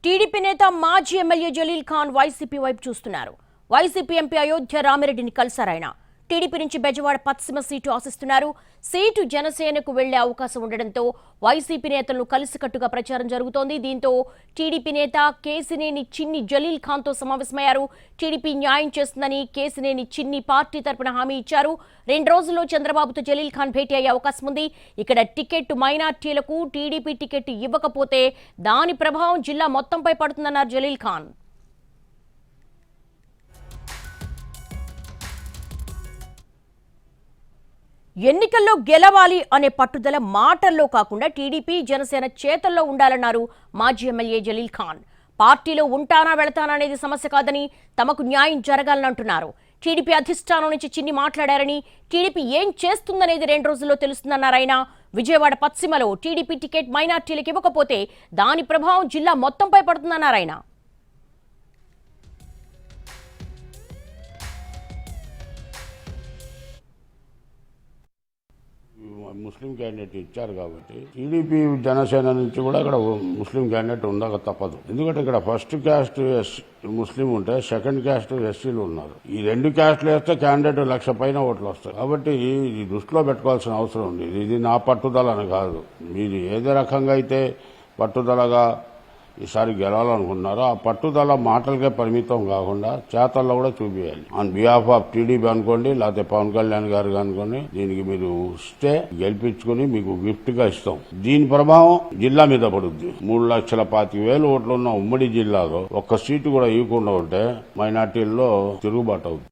TDP నేత మాజీ MLA Jaleel Khan YCP వైపు చూస్తున్నారు. వైసీపీ ఎంపీ అయోధ్య రామిరెడ్డిని కలిశారాయన. టీడీపీ నుంచి బెజవాడ పశ్చిమ సీటు ఆశిస్తున్నారు. సీటు జనసేనకు వెళ్లే అవకాశం ఉండడంతో వైసీపీ నేతలను కలిసికట్టుగా ప్రచారం జరుగుతోంది. దీంతో టీడీపీ నేత కేసినేని చిన్ని జలీల్ ఖాన్ తో సమావేశమయ్యారు. టీడీపీ న్యాయం చేస్తుందని కేసినేని చిన్ని పార్టీ తరపున హామీ ఇచ్చారు. 2 రోజుల్లో చంద్రబాబుతో జలీల్ ఖాన్ భేటీ అయ్యే అవకాశం ఉంది. ఇక్కడ టికెట్ మైనార్టీలకు టీడీపీ టికెట్ ఇవ్వకపోతే దాని ప్రభావం జిల్లా మొత్తంపై పడుతుందన్నారు జలీల్ ఖాన్. ఎన్నికల్లో గెలవాలి అనే పట్టుదల మాటల్లో కాకుండా టీడీపీ జనసేన చేతల్లో ఉండాలన్నారు మాజీ ఎమ్మెల్యే జలీల్ ఖాన్. పార్టీలో ఉంటానా వెళతానా అనేది సమస్య కాదని, తమకు న్యాయం జరగాలని అంటున్నారు. టీడీపీ అధిష్టానం నుంచి చిన్ని మాట్లాడారని, టీడీపీ ఏం చేస్తుందనేది 2 రోజుల్లో తెలుస్తుందన్నారు ఆయన. విజయవాడ పశ్చిమలో టీడీపీ టికెట్ మైనార్టీలకు ఇవ్వకపోతే దాని ప్రభావం జిల్లా మొత్తంపై పడుతుందన్నారు ఆయన. ముస్లిం క్యాండిడేట్ ఇచ్చారు కాబట్టి టీడీపీ జనసేన నుంచి కూడా అక్కడ ముస్లిం క్యాండిడేట్ ఉండక తప్పదు. ఎందుకంటే ఇక్కడ ఫస్ట్ క్యాస్ట్ ముస్లిం ఉంటే సెకండ్ క్యాస్ట్ ఎస్సీలు ఉన్నారు. ఈ 2 క్యాస్ట్లు వేస్తే క్యాండిడేట్ 1,00,000 పైన ఓట్లు వస్తాయి. కాబట్టి ఈ దృష్టిలో పెట్టుకోవాల్సిన అవసరం ఉంది. ఇది నా పట్టుదలని కాదు. మీరు ఏదే రకంగా అయితే పట్టుదలగా ఈసారి గెలవాలనుకున్నారో ఆ పట్టుదల మాటలకే పరిమితం కాకుండా చేతల్లో కూడా చూపించాలి. ఆన్ బిహాఫ్ ఆఫ్ టీడీపీ అనుకోండి, లేకపోతే పవన్ కళ్యాణ్ గారు అనుకోండి, దీనికి మీరు ఇస్తే గెలిపించుకుని మీకు గిఫ్ట్ గా ఇస్తాం. దీని ప్రభావం జిల్లా మీద పడుద్ది. 3,25,000 ఓట్లు ఉన్న ఉమ్మడి జిల్లాలో ఒక్క సీటు కూడా ఇవ్వకుండా ఉంటే మైనార్టీల్లో తిరుగుబాటు అవుతుంది.